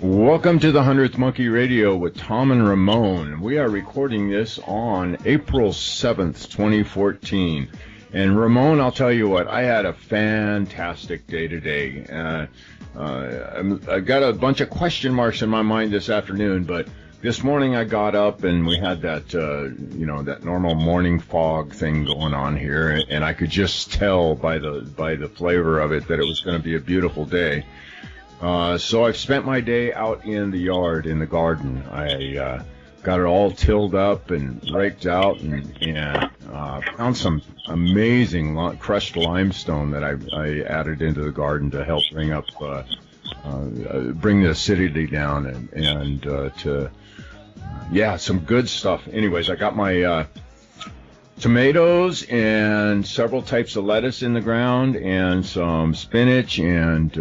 Welcome to the 100th Monkey Radio with Tom and Ramon. We are recording this on April 7th, 2014. And Ramon, I'll tell you what, I had a fantastic day today. I got a bunch of question marks in my mind this afternoon, but this morning I got up and we had that, that normal morning fog thing going on here, and I could just tell by the flavor of it that it was going to be a beautiful day. So I've spent my day out in the yard, in the garden. I got it all tilled up and raked out and found some amazing crushed limestone that I added into the garden to help bring the acidity down and some good stuff. Anyways, I got my tomatoes and several types of lettuce in the ground and some spinach, and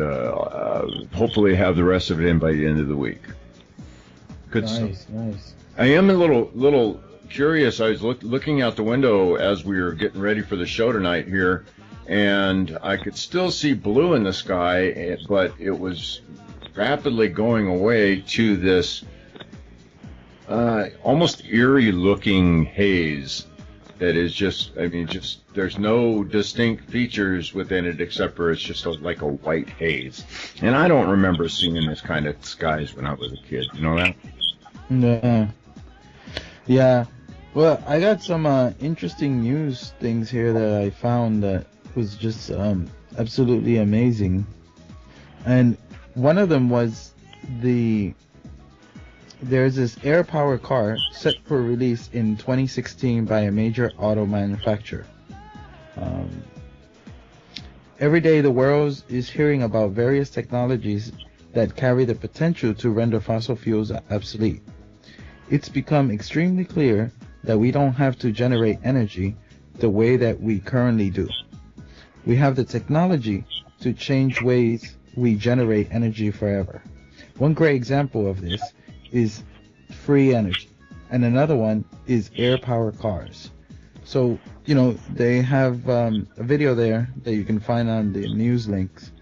hopefully have the rest of it in by the end of the week. Good stuff. Nice. I am a little curious. I was looking out the window as we were getting ready for the show tonight here, and I could still see blue in the sky, but it was rapidly going away to this almost eerie-looking haze. That is just there's no distinct features within it except for it's just like a white haze. And I don't remember seeing this kind of skies when I was a kid. You know that? No. Yeah. Well, I got some interesting news things here that I found that was just absolutely amazing. And one of them was there's this air-powered car set for release in 2016 by a major auto manufacturer. Every day the world is hearing about various technologies that carry the potential to render fossil fuels obsolete. It's become extremely clear that we don't have to generate energy the way that we currently do. We have the technology to change ways we generate energy forever. One great example of this is free energy, and another one is air-powered cars. So, they have a video there that you can find on the news links,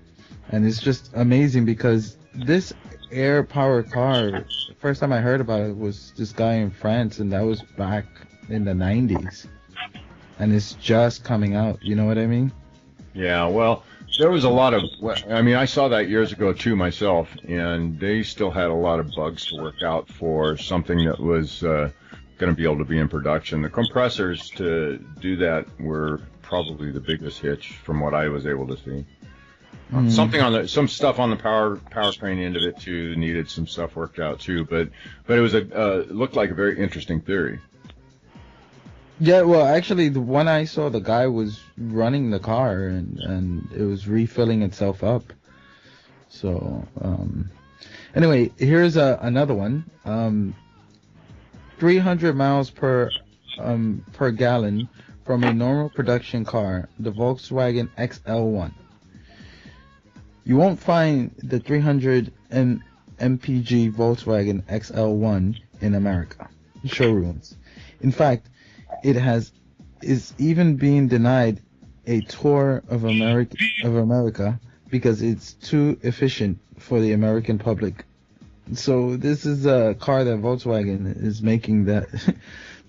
and it's just amazing because this air-powered car, the first time I heard about it was this guy in France, and that was back in the 90s, and it's just coming out, you know what I mean? Yeah, well, there was a lot of, I saw that years ago too myself, and they still had a lot of bugs to work out for something that was going to be able to be in production. The compressors to do that were probably the biggest hitch from what I was able to see. Some stuff on the power crane end of it too needed some stuff worked out too, but it was looked like a very interesting theory. Yeah, well, actually, the one I saw, the guy was running the car, and it was refilling itself up. So, anyway, here's another one. 300 miles per gallon from a normal production car, the Volkswagen XL1. You won't find the 300 mpg Volkswagen XL1 in America showrooms. In fact, it is even being denied a tour of America because it's too efficient for the American public. So this is a car that Volkswagen is making that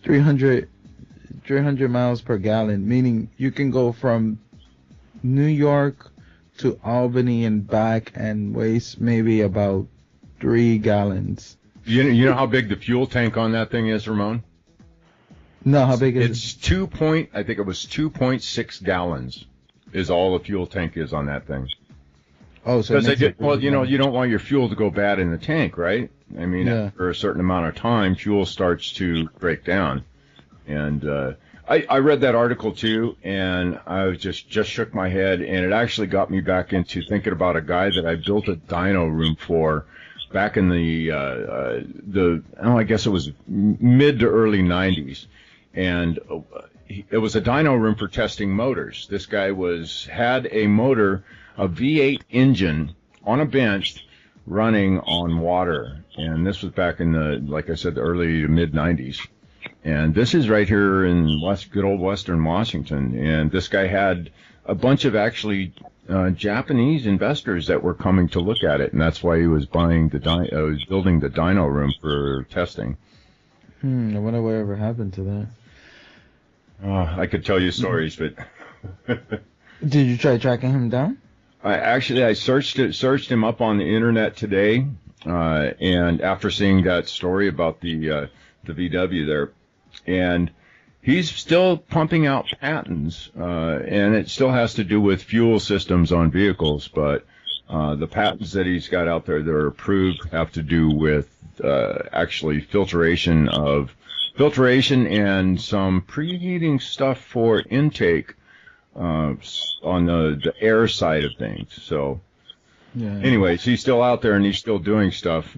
300 miles per gallon, meaning you can go from New York to Albany and back and waste maybe about 3 gallons. You know how big the fuel tank on that thing is, Ramon? No, how big is it? I think it was 2.6 gallons is all the fuel tank is on that thing. Oh, so you don't want your fuel to go bad in the tank, right? After a certain amount of time, fuel starts to break down. And I read that article too, and I was just shook my head, and it actually got me back into thinking about a guy that I built a dyno room for back in I guess it was mid to early 90s. And it was a dyno room for testing motors. This guy had a motor, a V8 engine on a bench running on water. And this was back in like I said, the early to mid 90s. And this is right here in good old Western Washington. And this guy had a bunch of actually Japanese investors that were coming to look at it, and that's why he was building the dyno room for testing. I wonder whatever happened to that. I could tell you stories, but did you try tracking him down? I searched him up on the internet today, and after seeing that story about the VW there, and he's still pumping out patents, and it still has to do with fuel systems on vehicles, but the patents that he's got out there that are approved have to do with actually filtration and some preheating stuff for intake on the air side of things. So, anyways, he's still out there and he's still doing stuff.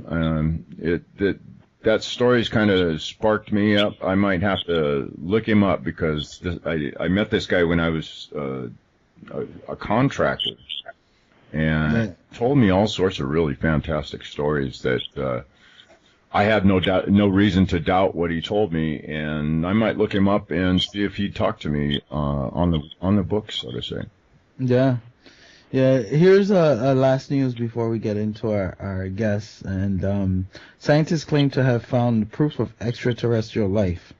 That story's kind of sparked me up. I might have to look him up because I met this guy when I was a contractor, and told me all sorts of really fantastic stories that I have no reason to doubt what he told me, and I might look him up and see if he'd talk to me on the book, so to say. Yeah. Here's a last news before we get into our guests. And scientists claim to have found proof of extraterrestrial life.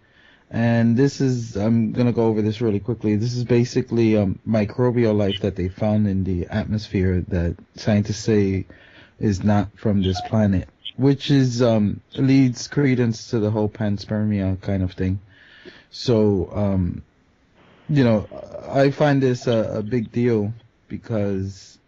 And this is, I'm going to go over this really quickly. This is basically microbial life that they found in the atmosphere that scientists say is not from this planet, which is leads credence to the whole panspermia kind of thing. So, I find this a big deal, because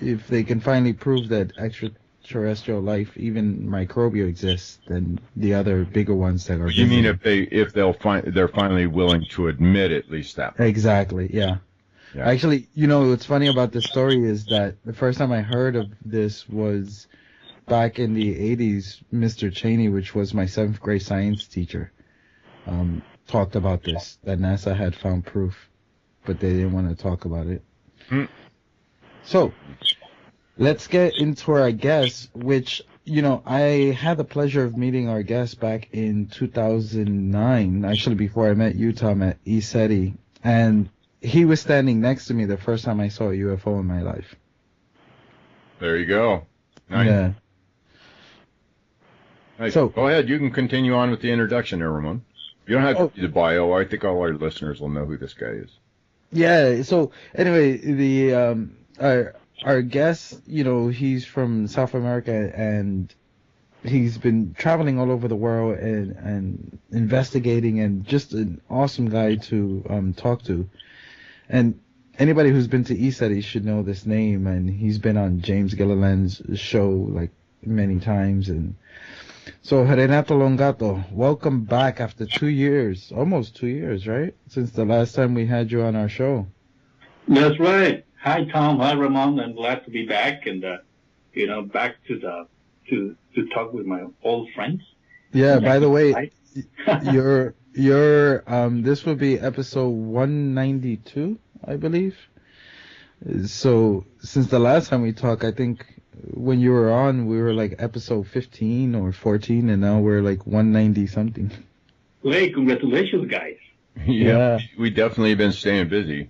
if they can finally prove that extraterrestrial life, even microbial, exists, then the other bigger ones that are... You mean if they're finally willing to admit at least that? Exactly, yeah. Actually, what's funny about this story is that the first time I heard of this was back in the 80s. Mr. Cheney, which was my 7th grade science teacher, talked about this, that NASA had found proof, but they didn't want to talk about it. So, let's get into our guests, which, I had the pleasure of meeting our guest back in 2009, actually before I met you, Tom, at ECETI, and he was standing next to me the first time I saw a UFO in my life. There you go. Nice. Yeah. Nice. So, go ahead, you can continue on with the introduction there, Ramon. You don't have to do the bio. I think all our listeners will know who this guy is. Yeah, so anyway, the our guest, he's from South America, and he's been traveling all over the world and investigating, and just an awesome guy to talk to. And anybody who's been to ECETI should know this name, and he's been on James Gilliland's show like many times. And so, Renato Longato, welcome back after 2 years, almost 2 years, right? Since the last time we had you on our show. That's right. Hi, Tom. Hi, Ramon. I'm glad to be back and, back to talk with my old friends. Yeah, by the way, your this will be episode 192, I believe. So, since the last time we talked, I think when you were on, we were like episode 15 or 14, and now we're like 190 something. Hey, congratulations, guys. Yeah, we definitely been staying busy.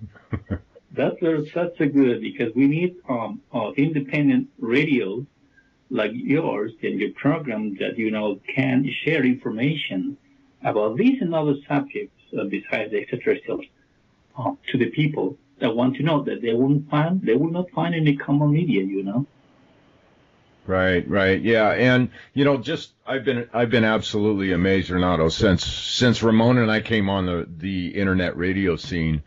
That's a good, because we need independent radios like yours and your program that can share information about these and other subjects besides the extraterrestrials to the people that want to know, that they will not find any common media, Right, yeah, and I've been absolutely amazed, Renato, since Ramon and I came on the internet radio scene.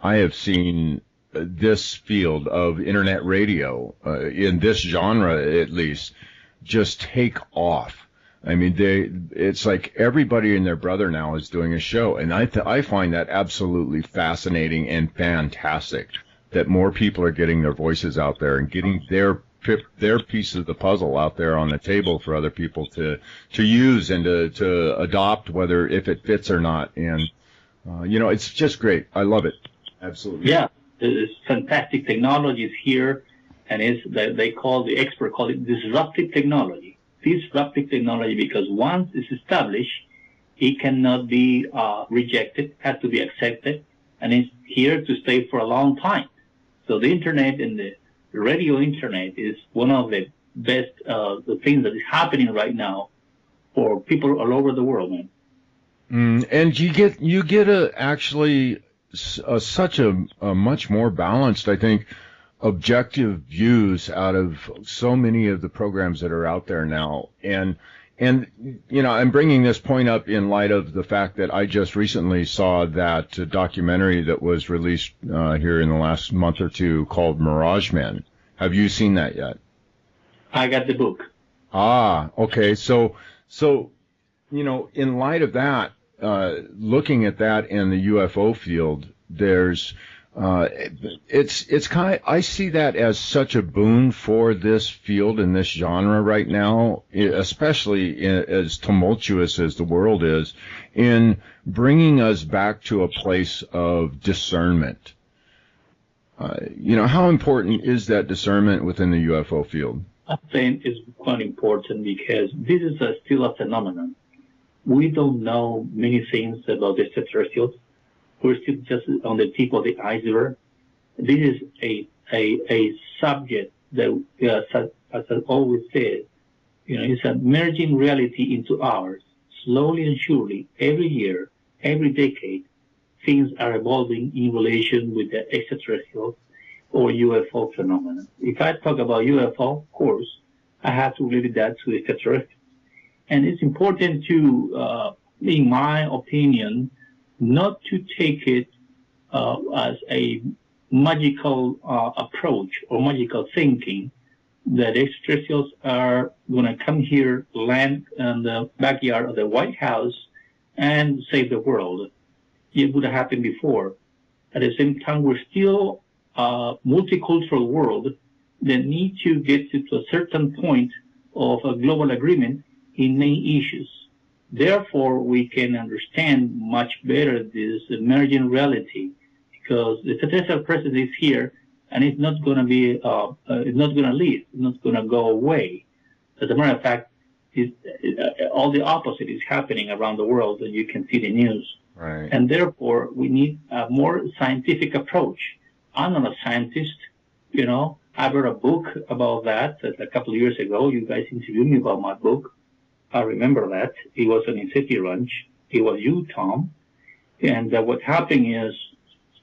I have seen this field of internet radio in this genre, at least, just take off. I mean, it's like everybody and their brother now is doing a show, and I find that absolutely fascinating and fantastic that more people are getting their voices out there and getting their piece of the puzzle out there on the table for other people to use and to adopt, whether if it fits or not. And it's just great. I love it. Absolutely. Yeah, it's fantastic technology is here, and the expert call it disruptive technology. Disruptive technology, because once it's established, it cannot be rejected, has to be accepted, and it's here to stay for a long time. So the internet and the radio internet is one of the best the things that is happening right now for people all over the world, man. And you get such a much more balanced, I think, objective views out of so many of the programs that are out there now. And I'm bringing this point up in light of the fact that I just recently saw that documentary that was released here in the last month or two called Mirage Men. Have you seen that yet? I got the book. Ah, okay. So in light of that, looking at that in the UFO field, there's it's kind of, I see that as such a boon for this field and this genre right now, especially as tumultuous as the world is, in bringing us back to a place of discernment. How important is that discernment within the UFO field? I think it's quite important because this is still a phenomenon. We don't know many things about the extraterrestrials. We're still just on the tip of the iceberg. This is a subject that, as I always say, it's a merging reality into ours. Slowly and surely, every year, every decade, things are evolving in relation with the extraterrestrials or UFO phenomena. If I talk about UFO, of course, I have to relate that to extraterrestrials. And it's important to, in my opinion, not to take it as a magical approach or magical thinking that extraterrestrials are going to come here, land in the backyard of the White House, and save the world. It would have happened before. At the same time, we're still a multicultural world that need to get to a certain point of a global agreement in many issues. Therefore, we can understand much better this emerging reality, because the extraterrestrial presence is here, and it's not going to be, it's not going to leave, it's not going to go away. As a matter of fact, all the opposite is happening around the world, and you can see the news. Right. And therefore, we need a more scientific approach. I'm not a scientist, I wrote a book about that a couple of years ago. You guys interviewed me about my book. I remember that. It was an ECETI Ranch. It was you, Tom. And what happened is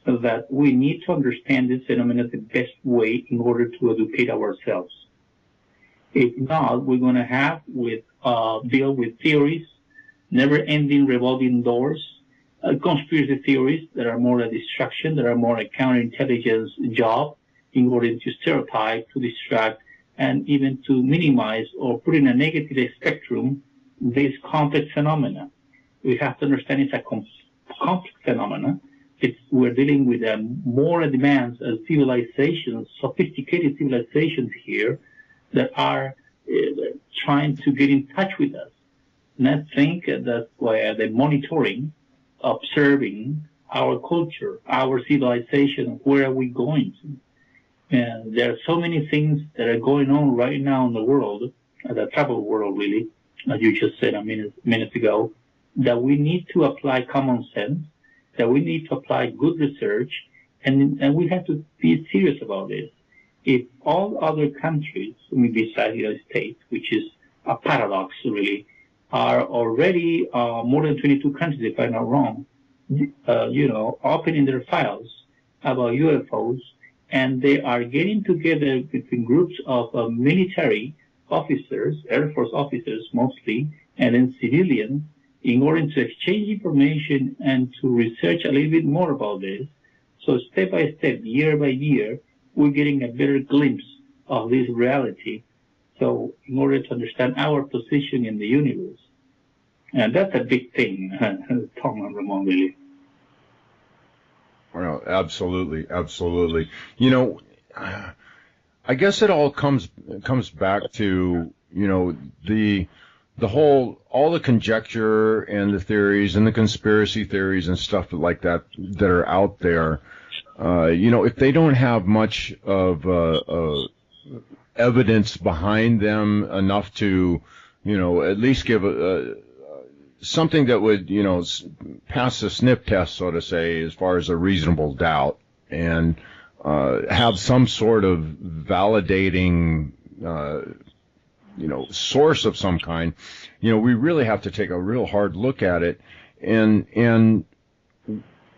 that we need to understand this phenomenon the best way in order to educate ourselves. If not, we're going to have deal with theories, never-ending revolving doors, conspiracy theories that are more a distraction, that are more a counterintelligence job in order to stereotype, to distract, and even to minimize or put in a negative spectrum this complex phenomena. We have to understand it's a complex phenomena. We're dealing with more advanced civilizations, sophisticated civilizations here that are trying to get in touch with us. And I think that's why they're monitoring, observing our culture, our civilization, where are we going to? And there are so many things that are going on right now in the world, the travel world really, as you just said a minute ago, that we need to apply common sense, that we need to apply good research, and we have to be serious about this. If all other countries, besides the United States, which is a paradox really, are already more than 22 countries, if I'm not wrong, opening their files about UFOs, and they are getting together between groups of military officers, Air Force officers mostly, and then civilians, in order to exchange information and to research a little bit more about this. So step by step, year by year, we're getting a better glimpse of this reality. So in order to understand our position in the universe. And that's a big thing, Tom and Ramon, really. Well, absolutely, absolutely. I guess it all comes back to, all the conjecture and the theories and the conspiracy theories and stuff like that are out there. If they don't have much of evidence behind them enough to, at least give something that would, pass the sniff test, so to say, as far as a reasonable doubt. And have some sort of validating, source of some kind, we really have to take a real hard look at it, and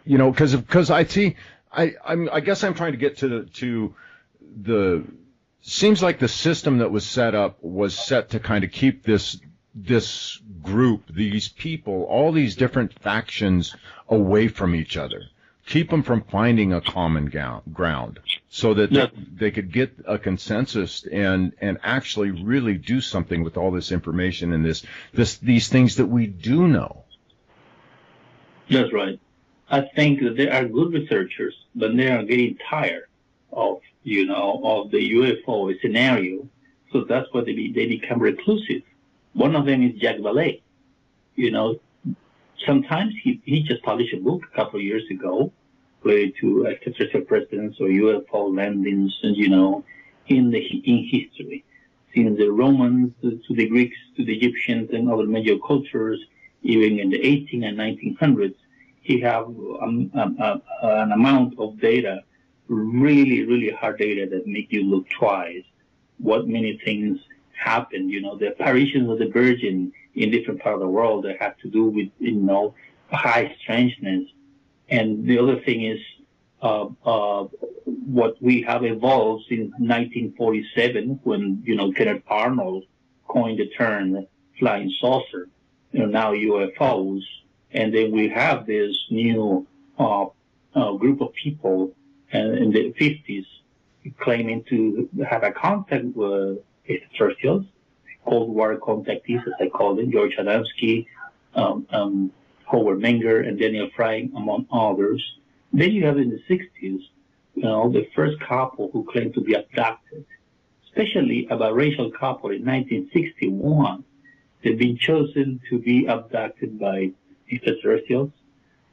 because I see, I guess I'm trying to get to the seems like the system that was set up was set to kind of keep this group, these people, all these different factions away from each other, keep them from finding a common ground, so that they could get a consensus and actually really do something with all this information and these things that we do know. That's right. I think that they are good researchers, but they are getting tired of the UFO scenario, so that's why they become reclusive. One of them is Jack Valet. Sometimes he just published a book a couple of years ago related to extraterrestrial presence or UFO landings, and in history, since the Romans to the Greeks to the Egyptians and other major cultures, even in the 18 and 1900s, he have an amount of data, really, really hard data that make you look twice what many things happened. The apparitions of the Virgin in different parts of the world that have to do with, high strangeness. And the other thing is what we have evolved in 1947 when, Kenneth Arnold coined the term flying saucer, now UFOs. And then we have this new group of people in the 50s claiming to have a contact with extraterrestrials, Cold War contactees, as I call them, George Adamski, Howard Menger, and Daniel Fry, among others. Then you have in the 60s, the first couple who claimed to be abducted, especially a biracial couple in 1961. They've been chosen to be abducted by extraterrestrials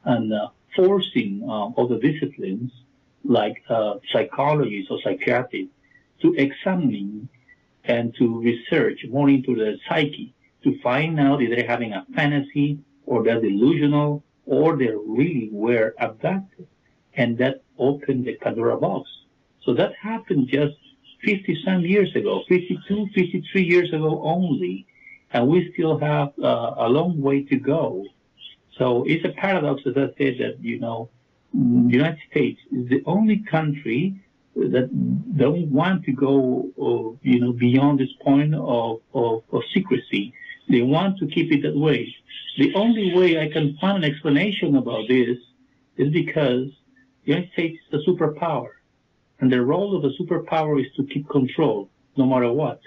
and forcing other disciplines like psychology or psychiatry to examine and to research more into the psyche to find out if they're having a fantasy or they're delusional or they really were abducted. And that opened the Pandora box. So that happened just 50-some years ago, 52, 53 years ago only. And we still have a long way to go. So it's a paradox, as I said, that, the United States is the only country that don't want to go, beyond this point of secrecy. They want to keep it that way. The only way I can find an explanation about this is because the United States is a superpower. And the role of a superpower is to keep control, no matter what.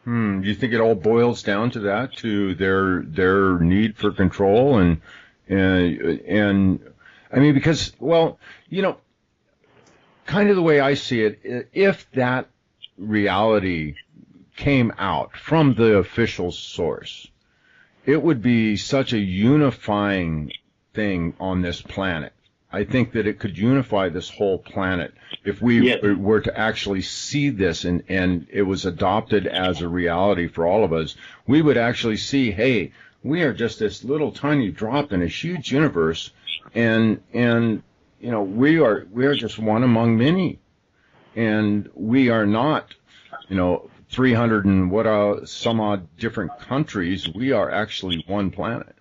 Do you think it all boils down to that, to their need for control and I mean, because, well, kind of the way I see it, if that reality came out from the official source, it would be such a unifying thing on this planet. I think that it could unify this whole planet if we were to actually see this and it was adopted as a reality for all of us. We would actually see, hey, we are just this little tiny drop in a huge universe, and we are just one among many, and we are not 300 and some odd different countries. We are actually one planet.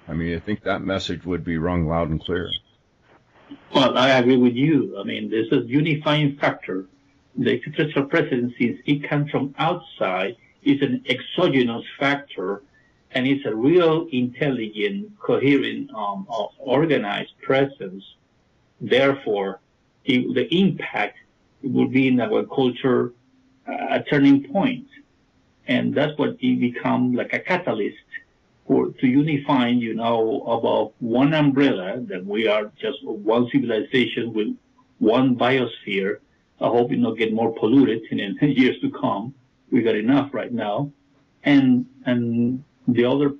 I mean, I think that message would be rung loud and clear. Well, I agree with you. I mean, there's a unifying factor. The extraterrestrial presence, since it comes from outside, is an exogenous factor, and it's a real intelligent, coherent, organized presence. Therefore, the impact will be in our culture a turning point, and that's what it becomes like a catalyst to unify, about one umbrella, that we are just one civilization with one biosphere. I hope it not get more polluted in years to come. We got enough right now, and the other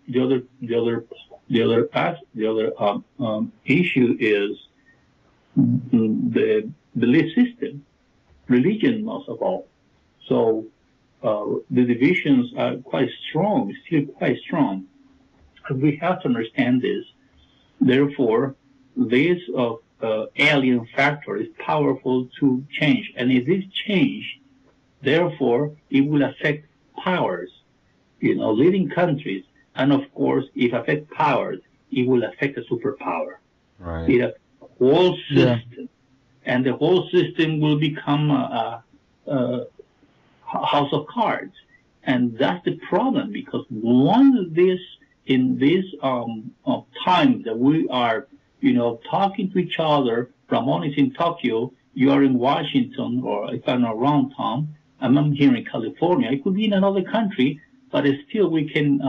issue is the belief system, religion most of all. So the divisions are quite strong, still quite strong. We have to understand this. Therefore, this of alien factor is powerful to change. And if this change, therefore, it will affect powers, leading countries. And of course, if it affects powers, it will affect a superpower. Right. It affects the whole system. And the whole system will become a house of cards. And that's the problem, because in this time that we are, talking to each other, Ramon is in Tokyo, you are in Washington, or if I'm around town, I'm here in California. It could be in another country, but still we can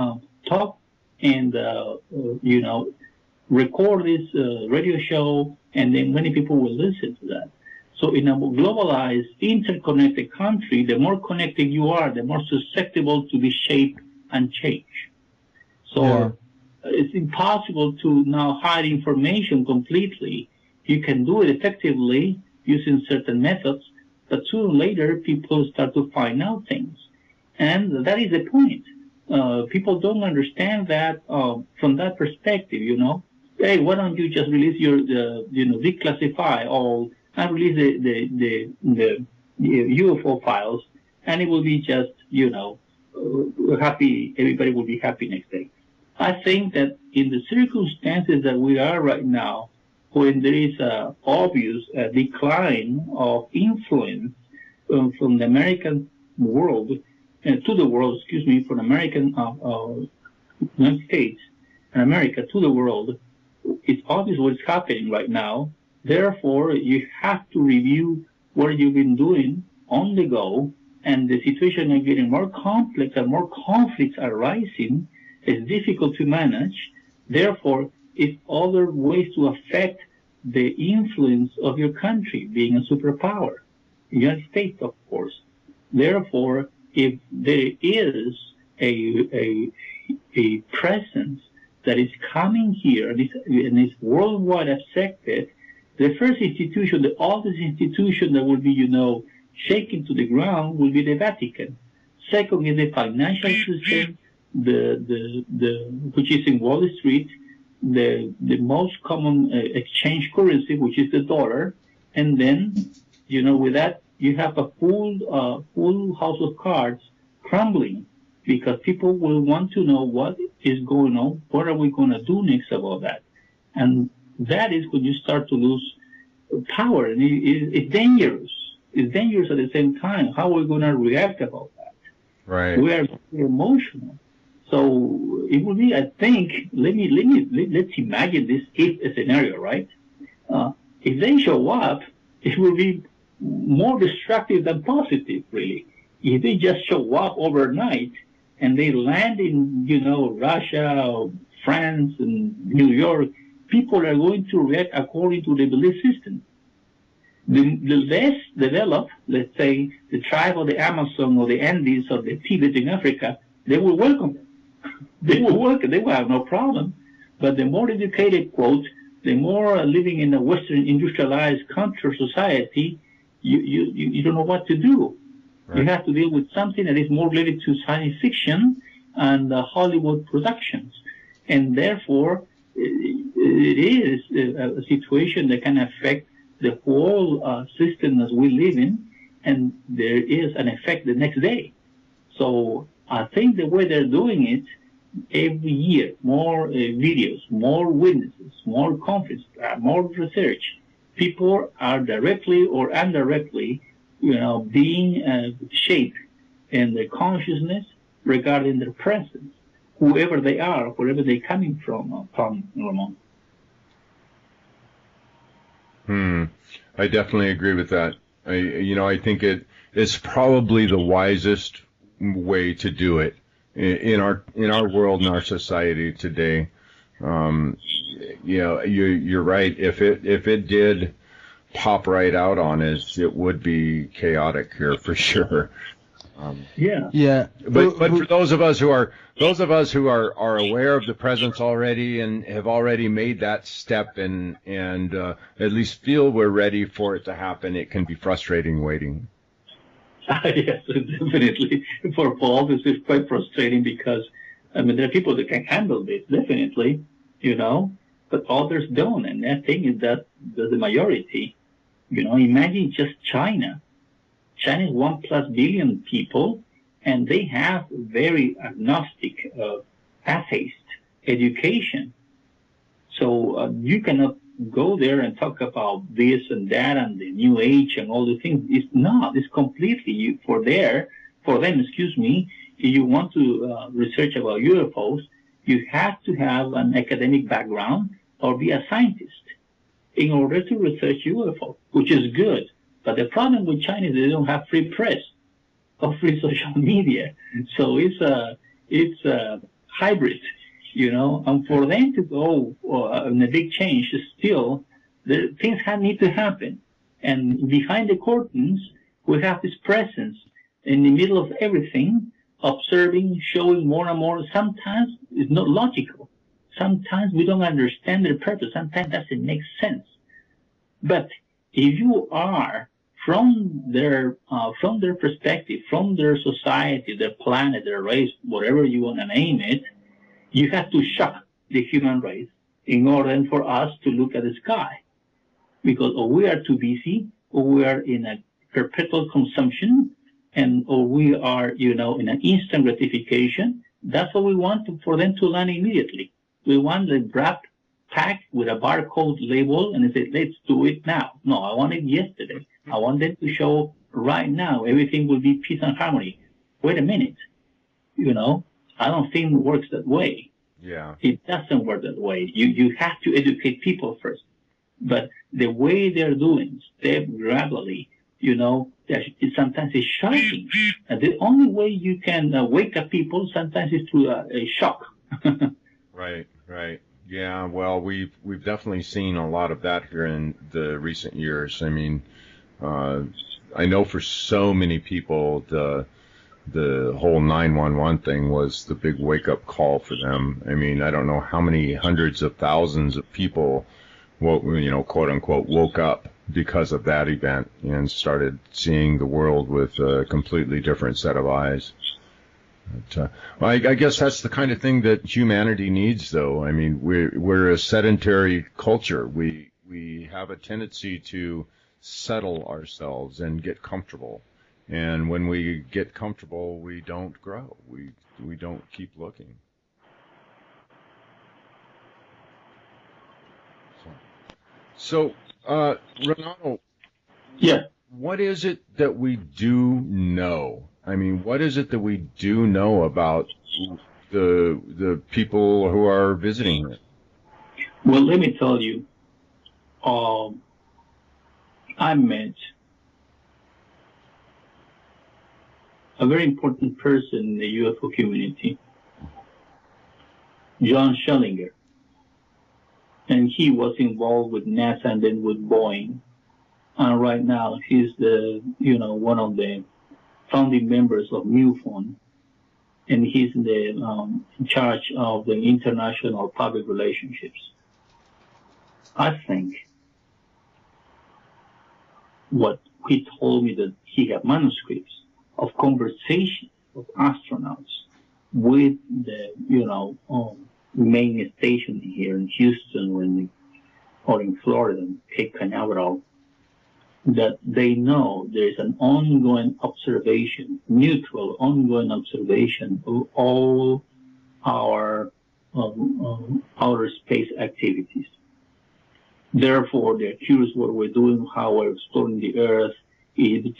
talk and, record this radio show, and then many people will listen to that. So in a globalized, interconnected country, the more connected you are, the more susceptible to be shaped and changed. So it's impossible to now hide information completely. You can do it effectively using certain methods, but sooner or later people start to find out things. And that is the point. People don't understand that from that perspective, Hey, why don't you just release your, declassify all and release the UFO files, and it will be just, happy, everybody will be happy next day. I think that in the circumstances that we are right now, when there is an obvious decline of influence from the American world, to the world, from American United States and America to the world, it's obvious what's happening right now. Therefore, you have to review what you've been doing on the go, and the situation is getting more complex and more conflicts are rising. It's difficult to manage. Therefore, it's other ways to affect the influence of your country, being a superpower, the United States, of course. Therefore, if there is a presence that is coming here and is worldwide affected, the first institution, the oldest institution that will be, shaken to the ground will be the Vatican. Second is the financial system, which is in Wall Street, the most common exchange currency, which is the dollar, and then, with that, you have a full house of cards crumbling, because people will want to know what is going on, what are we going to do next about that. And that is when you start to lose power, and it's dangerous. It's dangerous at the same time. How are we going to react about that? Right. We are emotional. So it will be, I think, let's imagine this if scenario, right? If they show up, it will be more destructive than positive, really. If they just show up overnight and they land in, Russia, France, and New York, people are going to react according to the belief system. The less developed, let's say, the tribe of the Amazon or the Andes or the Tibet in Africa, they will welcome them. They will welcome. They will have no problem. But the more educated, quote, the more living in a Western industrialized country or society, you don't know what to do. Right. You have to deal with something that is more related to science fiction and Hollywood productions. And therefore, it is a situation that can affect the whole system as we live in, and there is an effect the next day. So I think the way they're doing it, every year, more videos, more witnesses, more conferences, more research. People are directly or indirectly, being shaped in their consciousness regarding their presence, whoever they are, wherever they're coming from Ramon. I definitely agree with that. I think it is probably the wisest way to do it in our world, in our society today. You're right. If it did pop right out on us, it would be chaotic here for sure. Yeah. But for those of us who are aware of the presence already and have already made that step and at least feel we're ready for it to happen, it can be frustrating waiting. Yes, definitely. For Paul, this is quite frustrating because, there are people that can handle this, definitely, but others don't. And that thing is that the majority. Imagine just China. China is 1+ billion people, and they have very agnostic, atheist education. So you cannot go there and talk about this and that and the New Age and all the things. It's not. It's completely for them. If you want to research about UFOs, you have to have an academic background or be a scientist in order to research UFO, which is good. But the problem with China is they don't have free press or free social media. So it's a hybrid, and for them to go in a big change, still, things need to happen. And behind the curtains, we have this presence in the middle of everything, observing, showing more and more. Sometimes it's not logical. Sometimes we don't understand their purpose. Sometimes it doesn't make sense. But if you are from their perspective, from their society, their planet, their race, whatever you want to name it, you have to shock the human race in order for us to look at the sky. Because or we are too busy, or we are in a perpetual consumption, or we are, in an instant gratification. That's what we want for them to learn immediately. We want the wrap pack with a barcode label and say, let's do it now. No, I want it yesterday. I want them to show right now everything will be peace and harmony. Wait a minute. I don't think it works that way. Yeah. It doesn't work that way. You have to educate people first. But the way they're doing, step gradually, sometimes it's shocking. And the only way you can wake up people sometimes is through a shock. Right. Yeah, well, we've definitely seen a lot of that here in the recent years. I mean, I know for so many people, the whole 911 thing was the big wake-up call for them. I mean, I don't know how many hundreds of thousands of people, quote-unquote, woke up because of that event and started seeing the world with a completely different set of eyes. But, I guess that's the kind of thing that humanity needs, though. I mean, we're a sedentary culture. We have a tendency to settle ourselves and get comfortable. And when we get comfortable, we don't grow. We don't keep looking. So Renato, yeah, what is it that we do know? I mean, what is it that we do know about the people who are visiting here? Well, let me tell you, I met a very important person in the UFO community, John Schellinger. And he was involved with NASA and then with Boeing. And right now he's one of the founding members of MUFON. And he's in charge of the international public relationships. I think what he told me that he had manuscripts of conversations of astronauts with the, main station here in Houston or in Florida, Cape Canaveral, that they know there is an ongoing observation, mutual ongoing observation of all our outer space activities. Therefore, they're curious what we're doing, how we're exploring the Earth, if the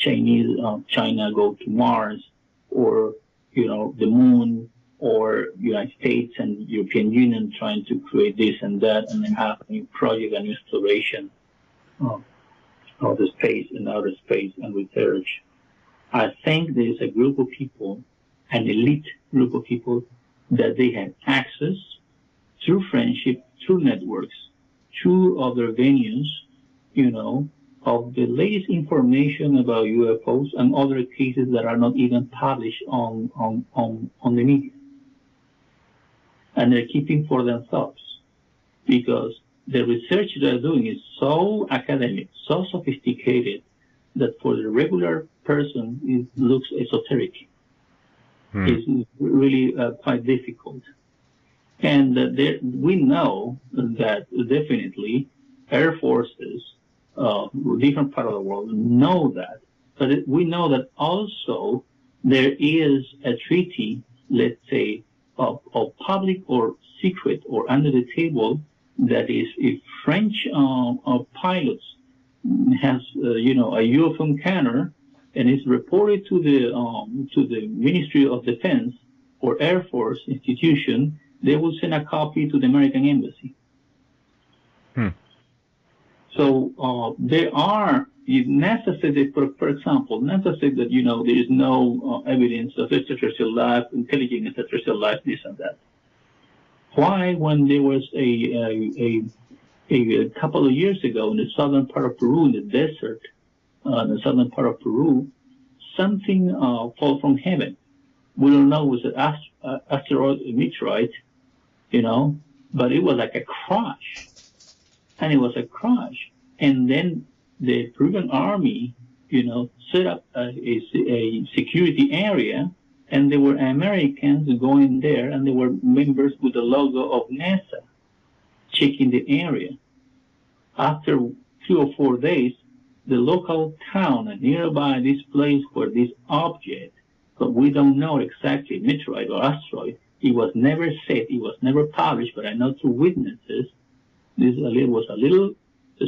China go to Mars, or, the Moon, or United States and European Union trying to create this and that, and then have a new project, a new exploration of the space and outer space and research. I think there is a group of people, an elite group of people, that they have access through friendship, through networks, through other venues, of the latest information about UFOs and other cases that are not even published on the media. And they're keeping for themselves because the research they're doing is so academic, so sophisticated, that for the regular person it looks esoteric. It's really quite difficult. And we know that definitely Air Forces, different part of the world know that. But we know that also there is a treaty, let's say, of public or secret or under the table, that is, if French pilots has a UFO encounter and is reported to the Ministry of Defense or Air Force institution, they will send a copy to the American Embassy. So there are, if NASA said that, for example, NASA said that, there is no evidence of extraterrestrial life, intelligent extraterrestrial life, this and that. Why, when there was a couple of years ago in the southern part of Peru, in the desert, in the southern part of Peru, something fell from heaven? We don't know it was an asteroid, a meteorite, but it was like a crash. And it was a crash. And then the Peruvian army, set up a security area, and there were Americans going there, and there were members with the logo of NASA checking the area. After 3 or 4 days, the local town nearby this place where this object, but we don't know exactly, meteorite or asteroid, it was never said, it was never published, but I know through witnesses, this was a little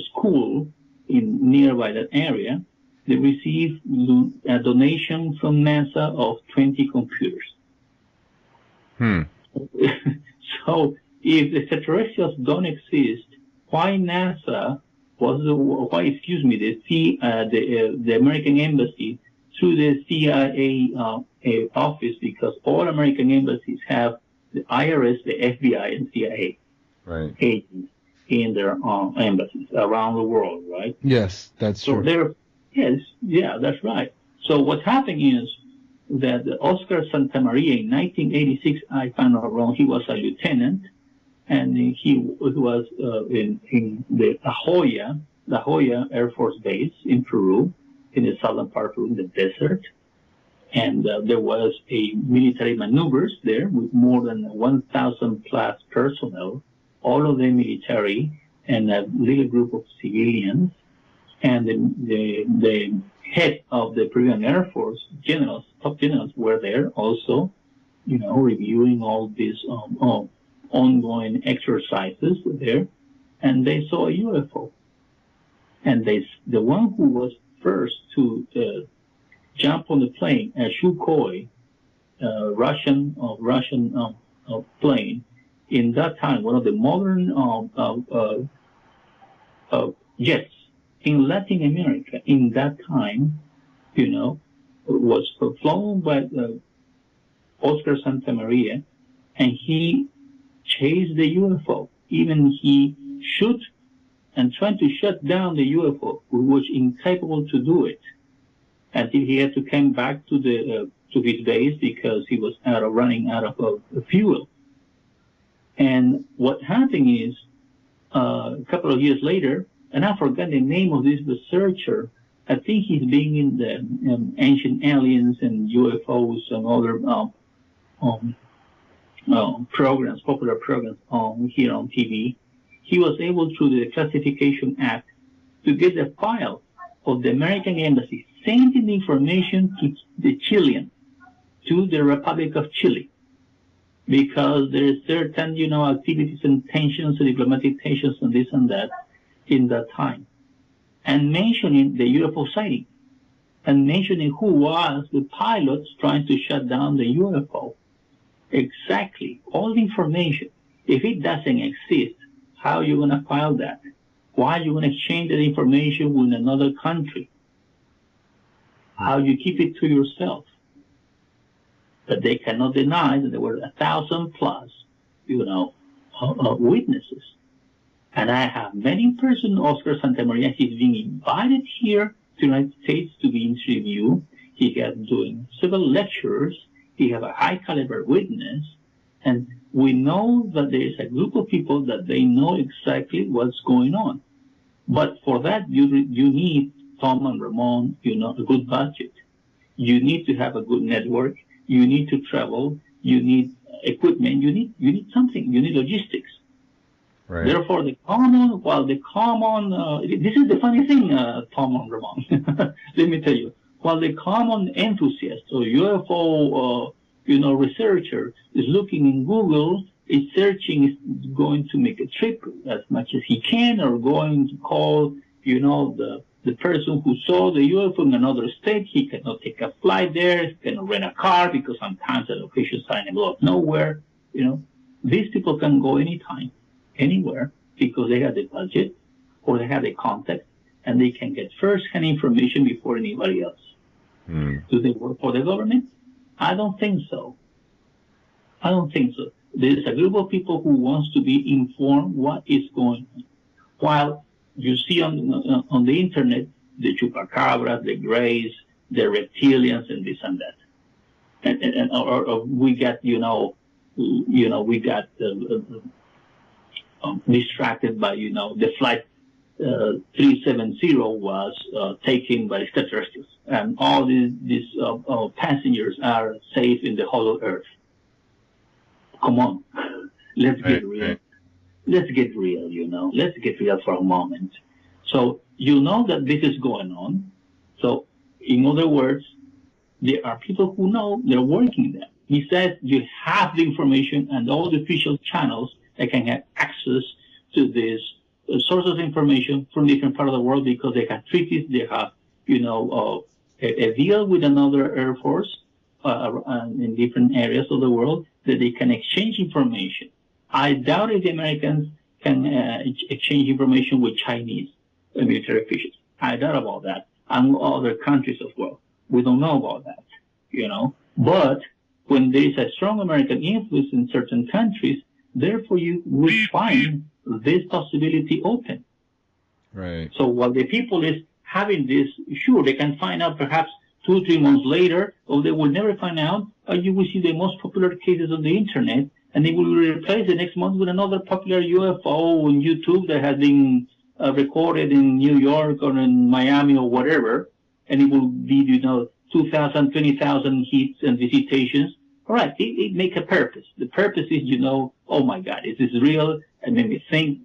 school in nearby that area. They received a donation from NASA of 20 computers. So if extraterrestrials don't exist, why NASA the American Embassy through the CIA office, because all American embassies have the IRS, the FBI, and CIA agents in their embassies around the world, right? Yes, that's true. That's right. So what happened is that Oscar Santamaria in 1986, I found out wrong, he was a lieutenant, and he was in the La Jolla Air Force Base in Peru, in the southern part of Peru, in the desert. And there was a military maneuvers there with more than 1,000 plus personnel, all of them military, and a little group of civilians. And the head of the Peruvian Air Force generals, top generals, were there also, reviewing all these ongoing exercises there, and they saw a UFO. And the one who was first to jump on the plane, a Sukhoi, Russian plane, in that time, one of the modern jets in Latin America in that time, was flown by Oscar Santamaria, and he chased the UFO. Even he shoot and tried to shut down the UFO, who was incapable to do it, until he had to come back to his base because he was running out of fuel. And what happened is, a couple of years later, and I forgot the name of this researcher, I think he's been in the ancient aliens and UFOs and other programs, popular programs here on TV. He was able, through the Classification Act, to get the file of the American Embassy sending the information to the Chilean, to the Republic of Chile, because there is certain, activities and tensions, diplomatic tensions and this and that in that time, and mentioning the UFO sighting, and mentioning who was the pilots trying to shut down the UFO. Exactly, all the information. If it doesn't exist, how are you going to file that? Why are you going to exchange that information with another country? How you keep it to yourself? But they cannot deny that there were 1,000 plus, witnesses. And I have met in person Oscar Santamaria. He's being invited here to the United States to be interviewed. He has doing several lectures. He have a high caliber witness. And we know that there is a group of people that they know exactly what's going on. But for that, you need, Tom and Ramon, a good budget. You need to have a good network. You need to travel. You need equipment, you need something. You need logistics. Right. Therefore, this is the funny thing, Tom and Ramon. Let me tell you, while the common enthusiast or UFO, researcher is looking in Google, is searching, is going to make a trip as much as he can, or going to call, the person who saw the UFO in another state. He cannot take a flight there. He cannot rent a car because sometimes the locations are in the middle of nowhere. These people can go anytime, anywhere, because they have the budget or they have the contact, and they can get first-hand information before anybody else. Do they work for the government? I don't think so. There's a group of people who wants to be informed what is going on. While you see on the internet the chupacabras, the greys, the reptilians, and this and that, or we got distracted by the flight 370 was taken by extraterrestrials, and all these passengers are safe in the hollow earth. Come on, let's get real. Right. Let's get real, Let's get real for a moment. So that this is going on. So in other words, there are people who know they're working there. He says you have the information and all the official channels that can have access to this sources of information from different parts of the world, because they have treaties, they have, a deal with another air force in different areas of the world that they can exchange information. I doubt if the Americans can exchange information with Chinese military officials. I doubt about that. And other countries as well. We don't know about that, But when there is a strong American influence in certain countries, therefore you will find this possibility open. Right. So while the people is having this, sure, they can find out perhaps 2-3 months later, or they will never find out, or you will see the most popular cases on the internet, and they will replace the next month with another popular UFO on YouTube that has been recorded in New York or in Miami or whatever, and it will be, 2,000, 20,000 hits and visitations. All right, it make a purpose. The purpose is, oh my God, is this real? And then we think,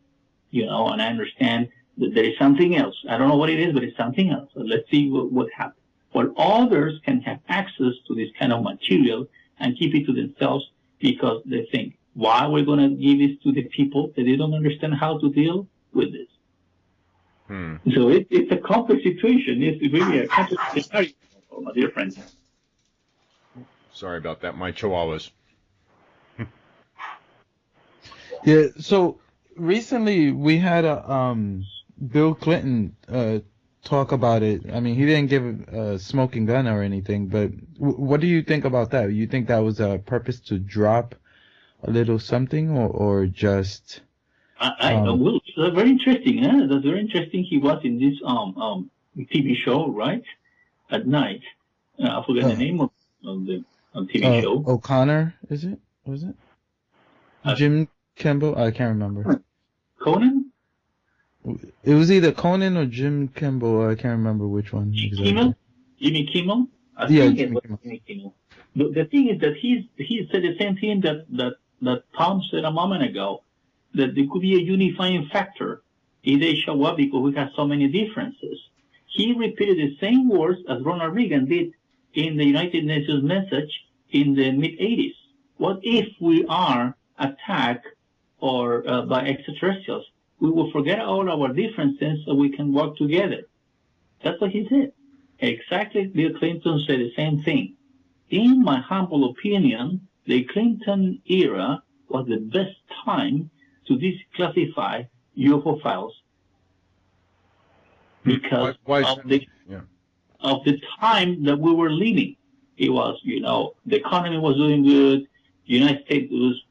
and I understand that there is something else. I don't know what it is, but it's something else. So let's see what happens. While others can have access to this kind of material and keep it to themselves because they think, why we're going to give this to the people that they don't understand how to deal with this? So it's a complex situation. It's really a complex scenario, my dear friends. Sorry about that, my chihuahuas. Yeah, so recently we had Bill Clinton talk about it. I mean, he didn't give a smoking gun or anything, but what do you think about that? You think that was a purpose to drop a little something, or just... Well, that's very interesting. That's very interesting. He was in this TV show, right? At night. I forget the name of the TV show. O'Connor, is it? Was it? Jim Kimball? I can't remember. Conan? It was either Conan or Jim Kimball. I can't remember which one. Exactly. Kimmel? Jimmy Kimmel? Jimmy Kimmel. The thing is that he said the same thing that Tom said a moment ago, that there could be a unifying factor if they show up because we have so many differences. He repeated the same words as Ronald Reagan did in the United Nations message in the mid-'80s. What if we are attacked or by extraterrestrials? We will forget all our differences so we can work together. That's what he said. Exactly, Bill Clinton said the same thing. In my humble opinion, the Clinton era was the best time to declassify UFO files because of the time that we were living. It was, the economy was doing good. The United States was,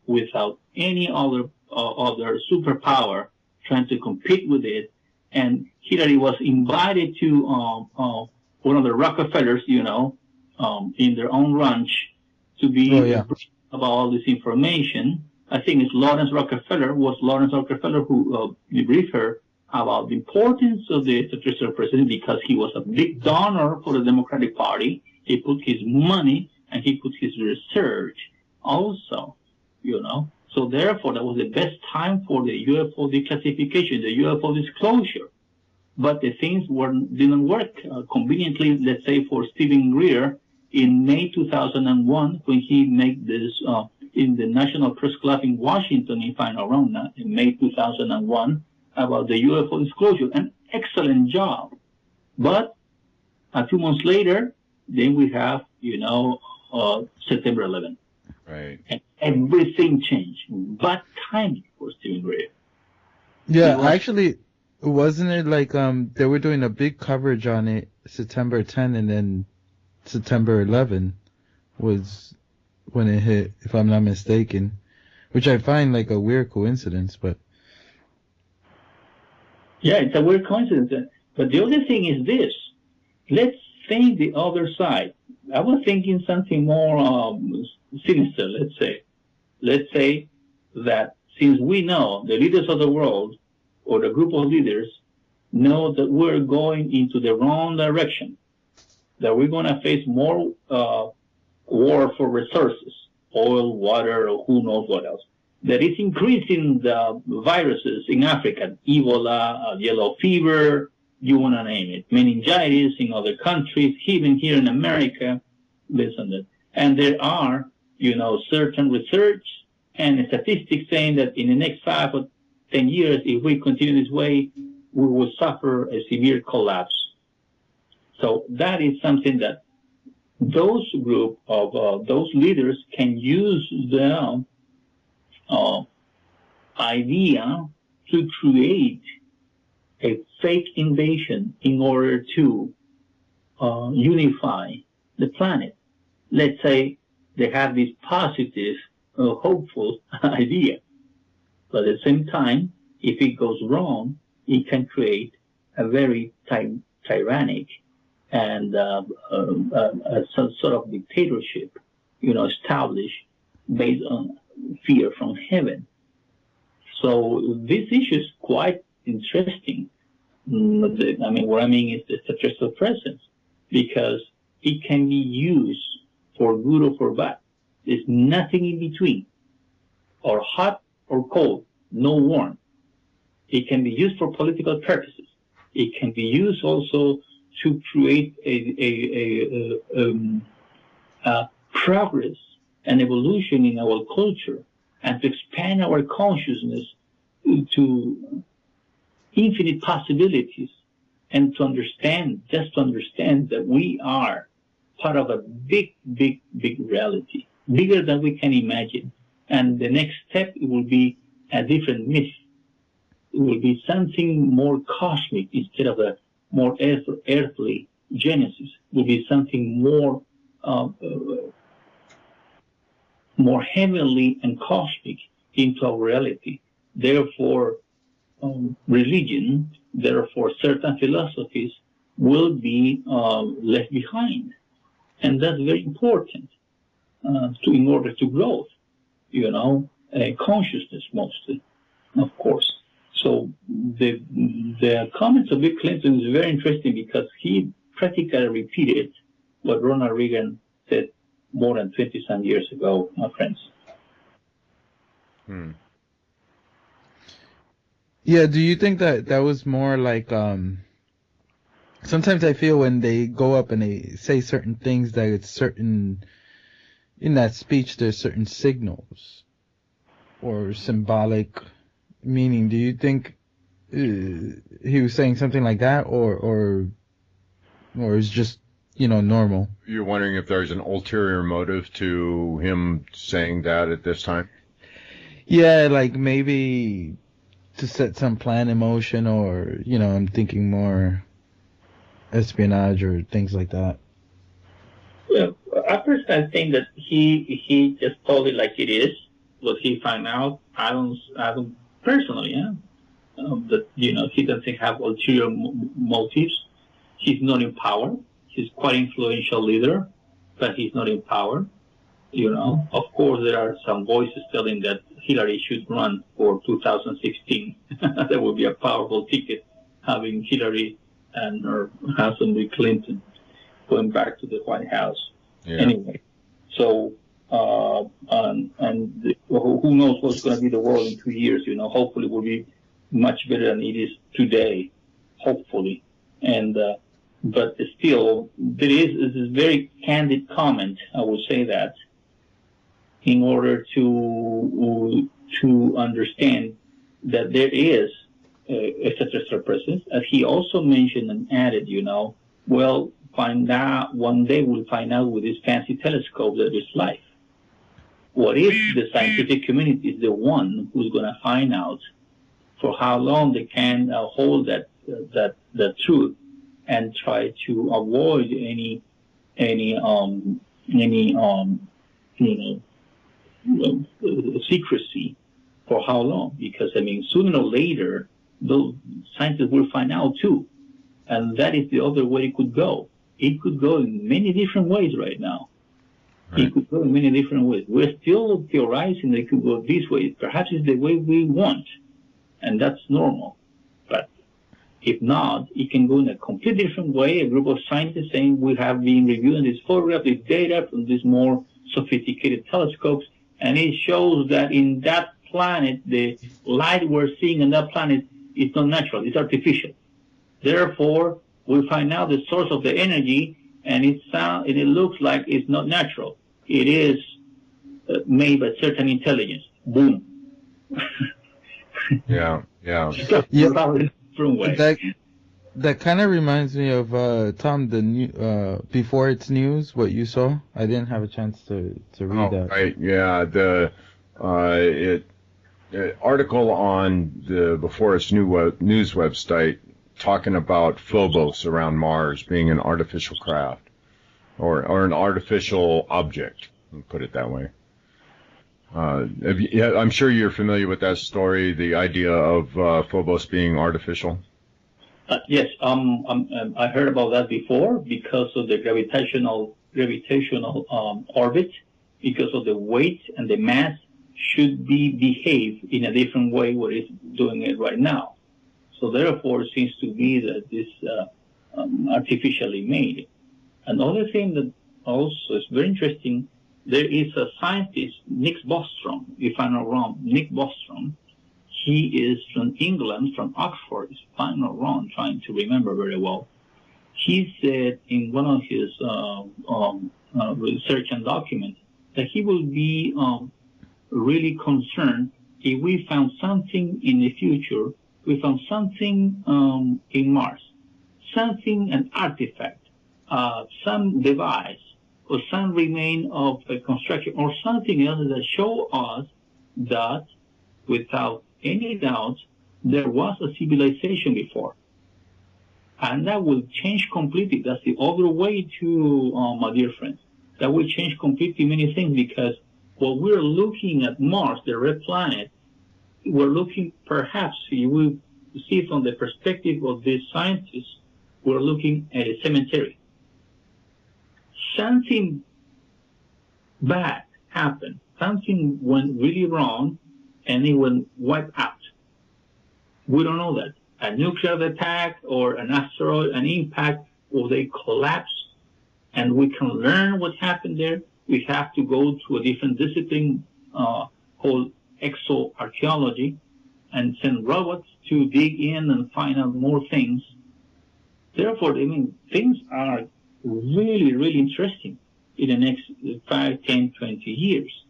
without any other superpower trying to compete with it. And Hillary was invited to one of the Rockefellers, in their own ranch to be about all this information. I think it's Lawrence Rockefeller who briefed her about the importance of the extraterrestrial president because he was a big donor for the Democratic Party. He put his money and he put his research also, you know. So therefore, that was the best time for the UFO declassification, the UFO disclosure. But the things didn't work conveniently, let's say, for Stephen Greer in May 2001, when he made this in the National Press Club in Washington, if I'm not wrong, in May 2001, about the UFO disclosure. An excellent job. But a few months later, then we have, you know, September 11th. Right. And everything changed. Bad timing for Stephen Greer. Yeah, actually, wasn't it like they were doing a big coverage on it September 10 and then September 11 was when it hit, if I'm not mistaken, which I find like a weird coincidence, but. Yeah, it's a weird coincidence. But the other thing is this. Let's think the other side. I was thinking something more sinister, let's say. Let's say that since we know the leaders of the world, or the group of leaders, know that we're going into the wrong direction, that we're going to face more war for resources, oil, water, or who knows what else, that is increasing the viruses in Africa, Ebola, yellow fever, you want to name it, meningitis in other countries, even here in America, this and that. And there are, you know, certain research and statistics saying that in the next 5 or 10 years, if we continue this way, we will suffer a severe collapse. So that is something that those group of those leaders can use the idea to create a fake invasion in order to unify the planet. Let's say they have this positive, hopeful idea. But at the same time, if it goes wrong, it can create a very tyrannic and some sort of dictatorship, you know, established based on fear from heaven. So this issue is quite interesting. I mean, what I mean is the extraterrestrial presence, because it can be used for good or for bad. There's nothing in between, or hot or cold, no warm. It can be used for political purposes. It can be used also to create a progress and evolution in our culture, and to expand our consciousness to infinite possibilities, and to understand, just to understand that we are part of a big, big, big reality, bigger than we can imagine. And the next step, it will be a different myth. It will be something more cosmic instead of a more earthly genesis. It will be something more more heavenly and cosmic into our reality. Therefore, religion, therefore certain philosophies will be left behind. And that's very important in order to grow, you know, consciousness mostly, of course. So the comments of Bill Clinton is very interesting, because he practically repeated what Ronald Reagan said more than 20-some years ago, my friends. Yeah, do you think that that was more like, sometimes I feel when they go up and they say certain things that it's certain, in that speech there's certain signals or symbolic meaning. Do you think he was saying something like that, or is just, you know, normal? You're wondering if there's an ulterior motive to him saying that at this time? Yeah, like maybe to set some plan in motion, or, you know, I'm thinking more espionage or things like that. Well, I personally think that he just told it like it is. What he found out, I don't personally, that, you know, he doesn't have ulterior motives. He's not in power. He's quite influential leader, but he's not in power. You know, of course, there are some voices telling that Hillary should run for 2016. That would be a powerful ticket, having Hillary and her husband Bill Clinton going back to the White House. Yeah. Anyway, So, who knows what's going to be the world in 2 years? Hopefully it will be much better than it is today. Hopefully, but still, there is this very candid comment. I would say that in order to understand that there is extraterrestrial presence, as he also mentioned and added, well, find out one day we'll find out with this fancy telescope that there's life. What if the scientific community is the one who's going to find out for how long they can hold that truth and try to avoid any secrecy for how long? Because sooner or later, those scientists will find out too, and that is the other way it could go. It could go in many different ways right now. Right. It could go in many different ways. We're still theorizing that it could go this way. Perhaps it's the way we want, and that's normal. But if not, it can go in a completely different way. A group of scientists saying we have been reviewing this photograph, this data from these more sophisticated telescopes, and it shows that in that planet, the light we're seeing on that planet is not natural, it's artificial. Therefore, we find out the source of the energy, and it looks like it's not natural. It is made by certain intelligence. Boom. Yeah. That kind of reminds me of Tom, the new before it's news. What you saw, I didn't have a chance to read that. Right, yeah. The article on the Before It's News website talking about Phobos around Mars being an artificial craft or an artificial object. I'll put it that way. I'm sure you're familiar with that story, the idea of Phobos being artificial. Yes, I heard about that before because of the gravitational orbit, because of the weight and the mass should behave in a different way what it's doing it right now. So therefore, it seems to be that this artificially made. Another thing that also is very interesting, there is a scientist, Nick Bostrom, if I'm not wrong, Nick Bostrom. He is from England, from Oxford, if I'm not wrong, trying to remember very well. He said in one of his research and documents that he will be really concerned if we found something in the future, we found something in Mars, something, an artifact, some device, or some remain of a construction, or something else that show us that, without any doubt, there was a civilization before. And that will change completely. That's the other way to, my dear friends. That will change completely many things, because what we're looking at Mars, the red planet, we're looking, perhaps, you will see from the perspective of these scientists, we're looking at a cemetery. Something bad happened. Something went really wrong, and it went wiped out. We don't know that. A nuclear attack or an asteroid, an impact, or they collapse, and we can learn what happened there. We have to go to a different discipline called exoarchaeology and send robots to dig in and find out more things. Therefore, things are really, really interesting in the next 5, 10, 20 years.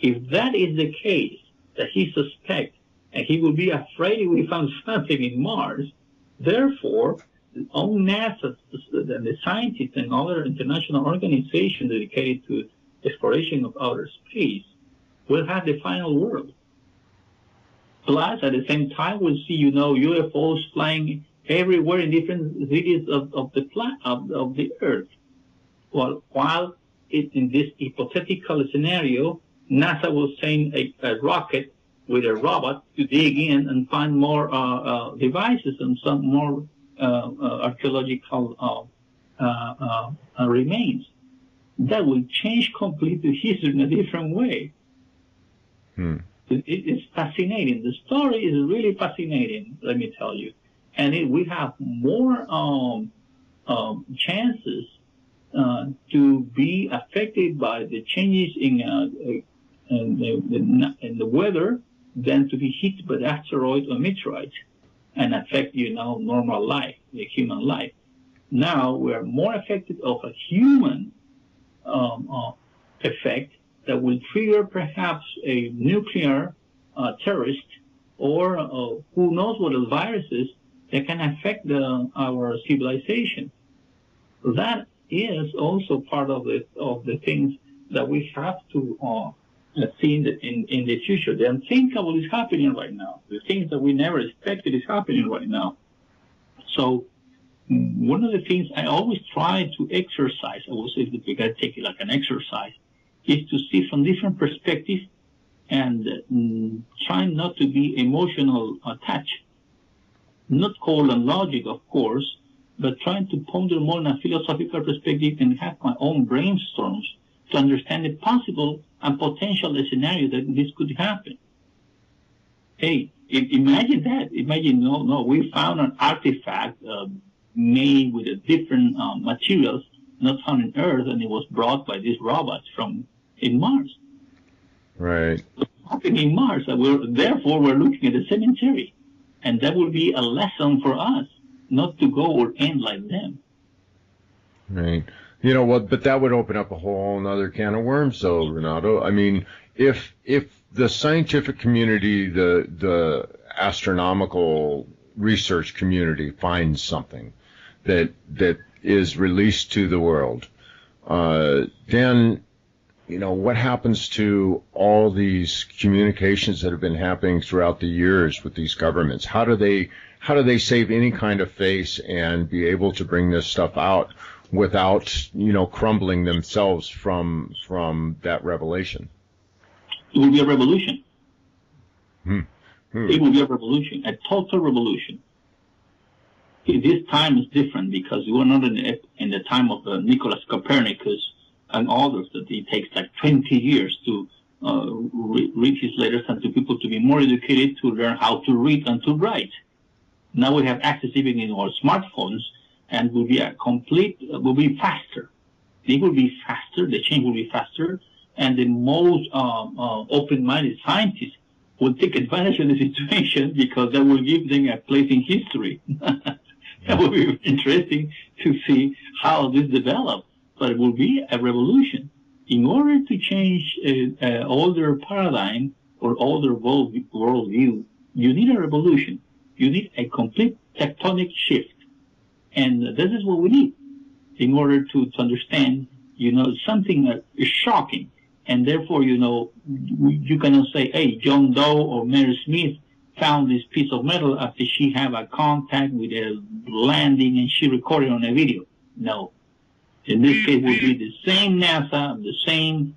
If that is the case, that he suspects, and he will be afraid if we found something in Mars, therefore, all NASA and the scientists and other international organizations dedicated to exploration of outer space will have the final word. Plus, at the same time, we'll see, UFOs flying everywhere in different cities of the Earth. Well, while in this hypothetical scenario, NASA will send a rocket with a robot to dig in and find more devices and some more archaeological remains. That will change completely history in a different way. It's fascinating. The story is really fascinating, let me tell you. And we have more chances to be affected by the changes in the weather than to be hit by the asteroid or meteorite and affect, normal life, the human life. Now we're more affected of a human effect that will trigger perhaps a nuclear terrorist or who knows what the viruses that can affect our civilization. That is also part of the things that we have to see in the future. The unthinkable is happening right now. The things that we never expected is happening right now. So one of the things I always try to exercise, I will say that we got to take it like an exercise, is to see from different perspectives and try not to be emotional attached. Not cold and logic, of course, but trying to ponder more in a philosophical perspective and have my own brainstorms to understand the possible and potential scenario that this could happen. Hey, imagine that. Imagine, we found an artifact made with different materials not found on Earth, and it was brought by these robots in Mars. Right. What's happening in Mars? Therefore, we're looking at the cemetery. And that will be a lesson for us, not to go or end like them. Right. But that would open up a whole other can of worms, though, Renato. I mean, if the scientific community, the astronomical research community finds something that is released to the world, then what happens to all these communications that have been happening throughout the years with these governments? How do they save any kind of face and be able to bring this stuff out without, crumbling themselves from that revelation? It will be a revolution. It will be a revolution, a total revolution. This time is different because we are not in the time of Nicholas Copernicus and others, that it takes like 20 years to read his letters and to people to be more educated to learn how to read and to write. Now we have access even in our smartphones, and will be faster. It will be faster, the change will be faster, and the most open-minded scientists will take advantage of the situation because that will give them a place in history. That will be interesting to see how this develops. But it will be a revolution. In order to change an older paradigm or older worldview, you need a revolution. You need a complete tectonic shift. And this is what we need in order to understand, something is shocking. And therefore, you cannot say, hey, John Doe or Mary Smith found this piece of metal after she had a contact with a landing and she recorded on a video. No. In this case, will be the same NASA, the same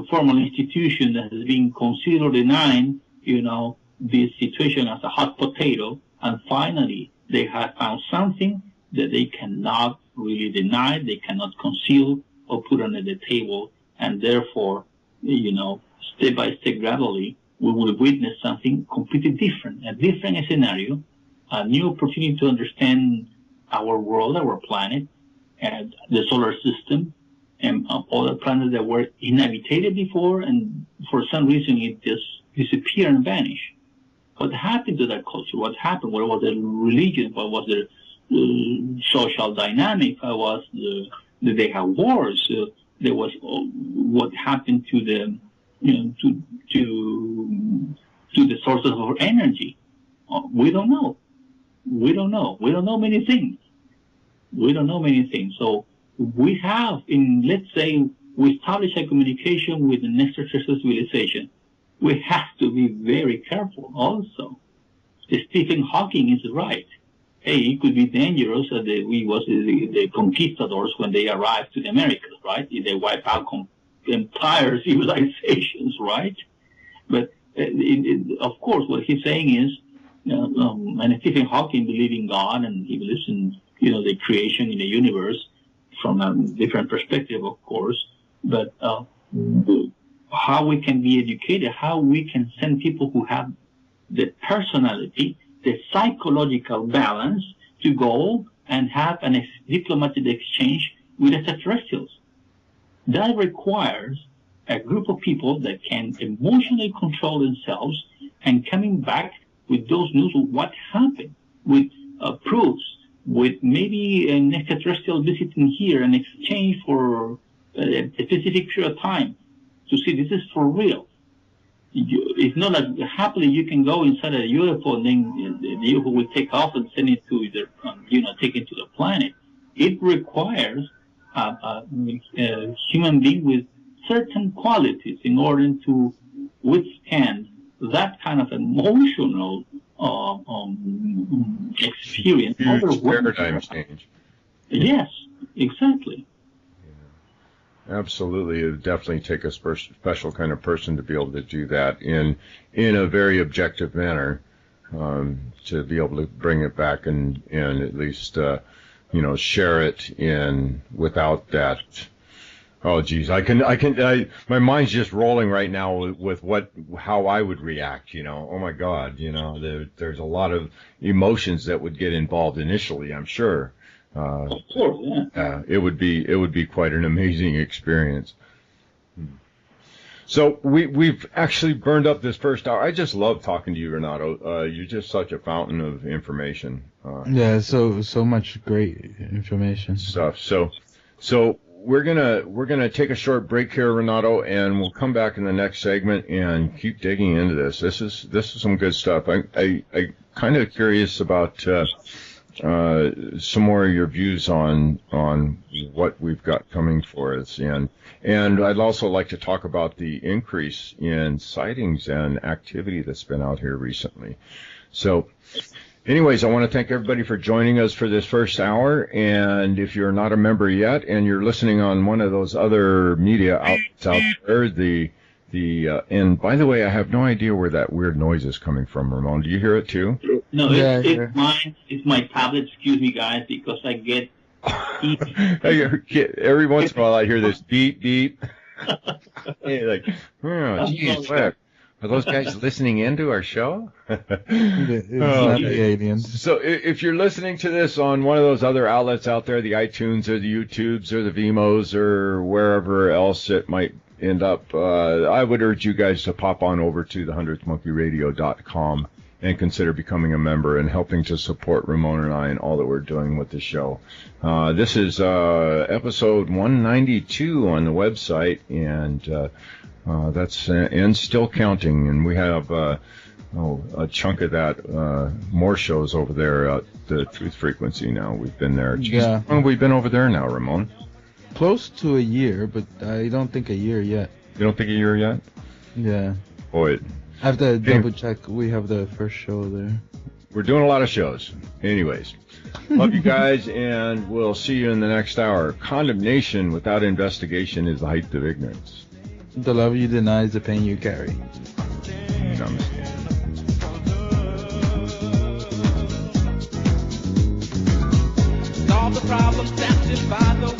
formal institution that has been considered denying, this situation as a hot potato, and finally they have found something that they cannot really deny, they cannot conceal or put on the table, and therefore, step by step, gradually, we will witness something completely different, a different scenario, a new opportunity to understand our world, our planet, and the solar system, and other planets that were inhabitated before, and for some reason it just disappeared and vanished. What happened to that culture? What happened? What was the religion? What was the social dynamic? What was did they have wars? There was what happened to the to the sources of energy. We don't know. We don't know. We don't know many things. We don't know many things. So we have, let's say, we establish a communication with an extraterrestrial civilization. We have to be very careful also. Stephen Hawking is right. Hey, it could be dangerous that the conquistadors when they arrived to the Americas, right? They wipe out entire civilizations, right? But of course, what he's saying is, and Stephen Hawking believes in God and he believes in the creation in the universe from a different perspective, of course. But how we can be educated, how we can send people who have the personality, the psychological balance to go and have an diplomatic exchange with extraterrestrials. That requires a group of people that can emotionally control themselves and coming back with those news of what happened, with proofs, with maybe an extraterrestrial visiting here in exchange for a specific period of time to see this is for real. It's not like happily you can go inside a UFO and then the UFO will take off and send it to take it to the planet. It requires a human being with certain qualities in order to withstand that kind of emotional experience. Huge paradigm change. Yes, exactly. Absolutely, it would definitely take a special kind of person to be able to do that in a very objective manner, to be able to bring it back and at least share it without that. Oh geez, my mind's just rolling right now with how I would react. Oh my God, there's a lot of emotions that would get involved initially, I'm sure. Of course, yeah. It would be quite an amazing experience. So we've actually burned up this first hour. I just love talking to you, Renato. You're just such a fountain of information. So much great information stuff. So we're gonna take a short break here, Renato, and we'll come back in the next segment and keep digging into this. This is some good stuff. I kind of curious about some more of your views on what we've got coming for us, and I'd also like to talk about the increase in sightings and activity that's been out here recently. So anyways, I want to thank everybody for joining us for this first hour, and if you're not a member yet and you're listening on one of those other media outlets out there, and by the way, I have no idea where that weird noise is coming from, Ramon. Do you hear it too? No, it's mine. It's my tablet. Excuse me, guys, because I get every once in a while I hear this beep beep. Like, oh, geez, what? Are those guys listening into our show? It's not the aliens. So if you're listening to this on one of those other outlets out there, the iTunes or the YouTubes or the Vimos or wherever else it might end up, I would urge you guys to pop on over to the100thmonkeyradio.com and consider becoming a member and helping to support Ramon and I and all that we're doing with the show. This is episode 192 on the website, and that's and still counting. And we have a chunk of that, more shows over there at the Truth Frequency now. We've been there. Yeah. How long have we been over there now, Ramon? Close to a year, but I don't think a year yet. You don't think a year yet? Yeah. Boy, I have to double check. We have the first show there. We're doing a lot of shows. Anyways, love you guys, and we'll see you in the next hour. Condemnation without investigation is the height of ignorance. The love you deny is the pain you carry. Namaste. All the problems captured by the